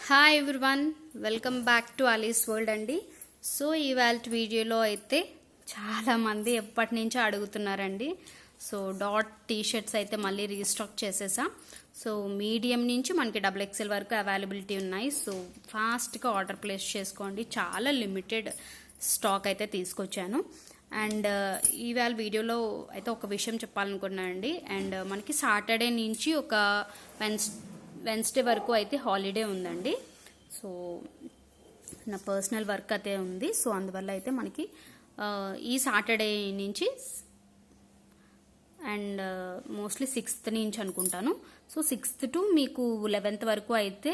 Hi everyone, welcome back to Ali's world అండి. So ఇవాళ వీడియోలో అయితే చాలామంది ఎప్పటి నుంచో అడుగుతున్నారండి. సో డాట్ టీషర్ట్స్ అయితే మళ్ళీ రీస్టాక్ చేసేసా. సో మీడియం నుంచి మనకి XXL వరకు అవైలబిలిటీ ఉన్నాయి. సో ఫాస్ట్గా ఆర్డర్ ప్లేస్ చేసుకోండి. చాలా లిమిటెడ్ స్టాక్ అయితే తీసుకొచ్చాను. అండ్ ఇవాళ వీడియోలో అయితే ఒక విషయం చెప్పాలనుకున్నానండి. అండ్ మనకి సాటర్డే నుంచి ఒక వెన్స్డే వరకు అయితే హాలిడే ఉందండి. సో నా పర్సనల్ వర్క్ అయితే ఉంది. సో అందువల్ల అయితే మనకి ఈ సాటర్డే నుంచి అండ్ మోస్ట్లీ 6th నుంచి అనుకుంటాను. సో 6th టు మీకు 11th వరకు అయితే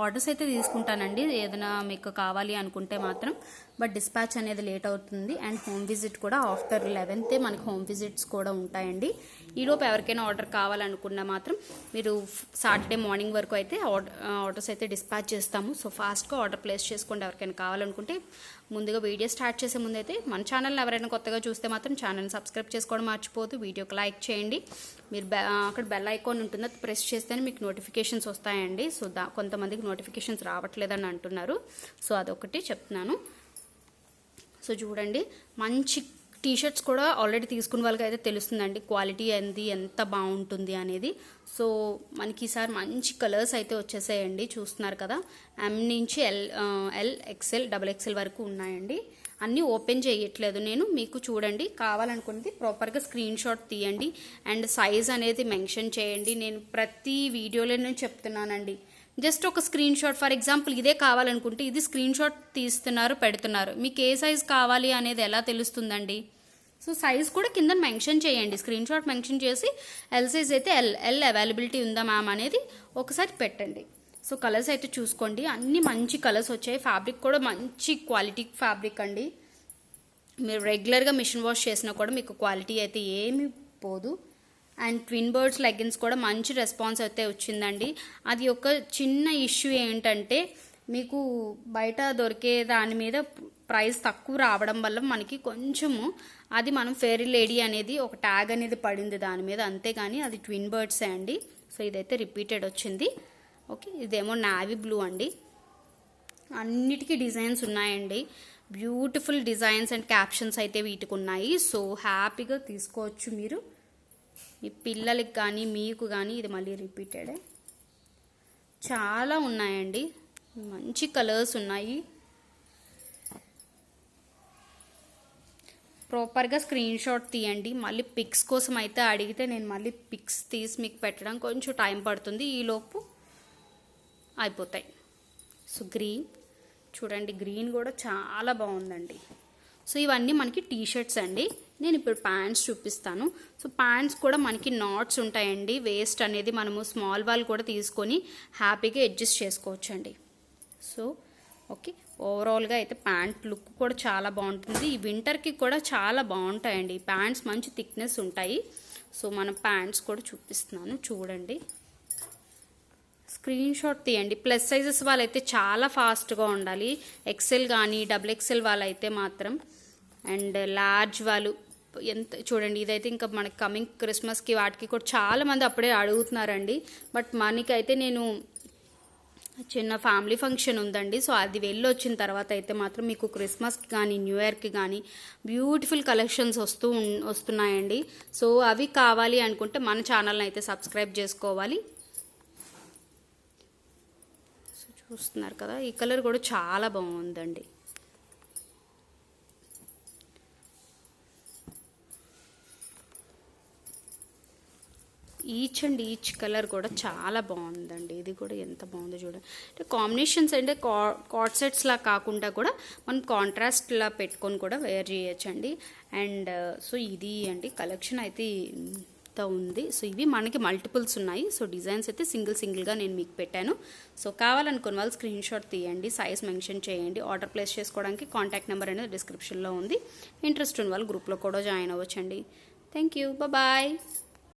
ఆర్డర్స్ అయితే తీసుకుంటానండి. ఏదైనా మీకు కావాలి అనుకుంటే మాత్రం. బట్ డిస్పాచ్ అనేది లేట్ అవుతుంది. అండ్ హోమ్ విజిట్ కూడా ఆఫ్టర్ 11th మనకి హోమ్ విజిట్స్ కూడా ఉంటాయండి. ఈలోపు ఎవరికైనా ఆర్డర్ కావాలనుకున్నా మాత్రం మీరు సాటర్డే మార్నింగ్ వరకు అయితే ఆర్డర్స్ అయితే డిస్పాచ్ చేస్తాము. సో ఫాస్ట్గా ఆర్డర్ ప్లేస్ చేసుకోండి. ఎవరికైనా కావాలనుకుంటే ముందుగా వీడియో స్టార్ట్ చేసే ముందు అయితే మన ఛానల్ని ఎవరైనా కొత్తగా చూస్తే మాత్రం ఛానల్ని సబ్స్క్రైబ్ చేసుకోవడం మర్చిపోతూ వీడియోకి లైక్ చేయండి. మీరు అక్కడ బెల్ ఐకాన్ ఉంటుందో ప్రెస్ చేస్తేనే మీకు నోటిఫికేషన్స్ వస్తాయండి. సో కొంతమందికి నోటిఫికేషన్స్ రావట్లేదని అంటున్నారు. సో అదొకటి చెప్తున్నాను. సో చూడండి, మంచి టీషర్ట్స్ కూడా ఆల్రెడీ తీసుకున్న వాళ్ళకి అయితే తెలుస్తుందండి క్వాలిటీ ఎంత బాగుంటుంది అనేది. సో మనకి ఈసారి మంచి కలర్స్ అయితే వచ్చేసాయండి. చూస్తున్నారు కదా, M నుంచి L XL XXL వరకు ఉన్నాయండి. అన్నీ ఓపెన్ చేయట్లేదు నేను, మీకు చూడండి. కావాలనుకున్నది ప్రాపర్గా స్క్రీన్ షాట్ తీయండి అండ్ సైజ్ అనేది మెన్షన్ చేయండి. నేను ప్రతి వీడియోలో నేను చెప్తున్నానండి. జస్ట్ ఒక స్క్రీన్ షాట్, ఫర్ ఎగ్జాంపుల్ ఇదే కావాలనుకుంటే ఇది స్క్రీన్ షాట్ తీస్తున్నారు, పెడుతున్నారు. మీకు ఏ సైజ్ కావాలి అనేది ఎలా తెలుస్తుందండి? సో సైజ్ కూడా కింద మెన్షన్ చేయండి. స్క్రీన్ షాట్ మెన్షన్ చేసి ఎల్ సైజ్ అయితే ఎల్ అవైలబిలిటీ ఉందా మ్యామ్ అనేది ఒకసారి పెట్టండి. సో కలర్స్ అయితే చూసుకోండి, అన్ని మంచి కలర్స్ వచ్చాయి. ఫ్యాబ్రిక్ కూడా మంచి క్వాలిటీ ఫ్యాబ్రిక్ అండి. మీరు రెగ్యులర్గా మిషన్ వాష్ చేసినా కూడా మీకు క్వాలిటీ అయితే ఏమీ పోదు. అండ్ ట్విన్ బర్డ్స్ లెగ్గిన్స్ కూడా మంచి రెస్పాన్స్ అయితే వచ్చిందండి. అది ఒక చిన్న ఇష్యూ ఏంటంటే మీకు బయట దొరికే దాని మీద ప్రైస్ తక్కువ రావడం వల్ల మనకి కొంచెము అది మనం ఫెయిరీ లేడీ అనేది ఒక ట్యాగ్ అనేది పడింది దాని మీద, అంతేగాని అది ట్విన్ బర్డ్సే అండి. సో ఇదైతే రిపీటెడ్ వచ్చింది. ఓకే, ఇదేమో నావీ బ్లూ అండి. అన్నిటికీ డిజైన్స్ ఉన్నాయండి. బ్యూటిఫుల్ డిజైన్స్ అండ్ క్యాప్షన్స్ అయితే వీటికి ఉన్నాయి. సో హ్యాపీగా తీసుకోవచ్చు మీరు, మీ పిల్లలకి కానీ మీకు కానీ. ఇది మళ్ళీ రిపీటెడే, చాలా ఉన్నాయండి. మంచి కలర్స్ ఉన్నాయి. ప్రాపర్గా స్క్రీన్ షాట్ తీయండి. మళ్ళీ పిక్స్ కోసం అయితే అడిగితే నేను మళ్ళీ పిక్స్ తీసి మీకు పెట్టడం కొంచెం టైం పడుతుంది. ఈలోపు అయిపోతాయి. సో గ్రీన్ చూడండి, గ్రీన్ కూడా చాలా బాగుందండి. సో ఇవన్నీ మనకి టీషర్ట్స్ అండి. నేను ఇప్పుడు ప్యాంట్స్ చూపిస్తాను. సో ప్యాంట్స్ కూడా మనకి నాట్స్ ఉంటాయండి. వేస్ట్ అనేది మనము స్మాల్ వాల్ కూడా తీసుకొని హ్యాపీగా అడ్జస్ట్ చేసుకోవచ్చు అండి. సో ఓకే, ఓవరాల్గా అయితే ప్యాంట్ లుక్ కూడా చాలా బాగుంటుంది. ఈ వింటర్కి కూడా చాలా బాగుంటాయండి ప్యాంట్స్, మంచి థిక్నెస్ ఉంటాయి. సో మన ప్యాంట్స్ కూడా చూపిస్తున్నాను చూడండి. స్క్రీన్ షాట్ తీయండి. ప్లస్ సైజెస్ వాళ్ళైతే చాలా ఫాస్ట్గా ఉండాలి. XL కానీ XXL వాళ్ళైతే మాత్రం. అండ్ లార్జ్ వాళ్ళు ఎంత చూడండి, ఇదైతే ఇంకా మనకి కమింగ్ క్రిస్మస్కి వాటికి కూడా చాలామంది అప్పుడే అడుగుతున్నారండి. బట్ మనకైతే నేను చిన్న ఫ్యామిలీ ఫంక్షన్ ఉందండి. సో అది వెళ్ళి వచ్చిన తర్వాత అయితే మాత్రం మీకు క్రిస్మస్కి కానీ న్యూ ఇయర్కి కానీ బ్యూటిఫుల్ కలెక్షన్స్ వస్తున్నాయండి. సో అవి కావాలి అనుకుంటే మన ఛానల్ని అయితే సబ్స్క్రైబ్ చేసుకోవాలి. సో చూస్తున్నారు కదా, ఈ కలర్ కూడా చాలా బాగుందండి. ఈచ్ కలర్ కూడా చాలా బాగుందండి. ఇది కూడా ఎంత బాగుందో చూడండి. అంటే కాంబినేషన్స్ అంటే కార్డ్ సెట్స్లా కాకుండా కూడా మనం కాంట్రాస్ట్లా పెట్టుకొని కూడా వేర్ చేయొచ్చండి. అండ్ సో ఇది అండి కలెక్షన్ అయితే ఇంత ఉంది. సో ఇవి మనకి మల్టిపుల్స్ ఉన్నాయి. సో డిజైన్స్ అయితే సింగిల్గా నేను మీకు పెట్టాను. సో కావాలనుకున్న వాళ్ళు స్క్రీన్ షాట్ తీయండి, సైజ్ మెన్షన్ చేయండి. ఆర్డర్ ప్లేస్ చేసుకోవడానికి కాంటాక్ట్ నెంబర్ అనేది డిస్క్రిప్షన్లో ఉంది. ఇంట్రెస్ట్ ఉన్న వాళ్ళు గ్రూప్లో కూడా జాయిన్ అవ్వచ్చండి. Thank you, bye.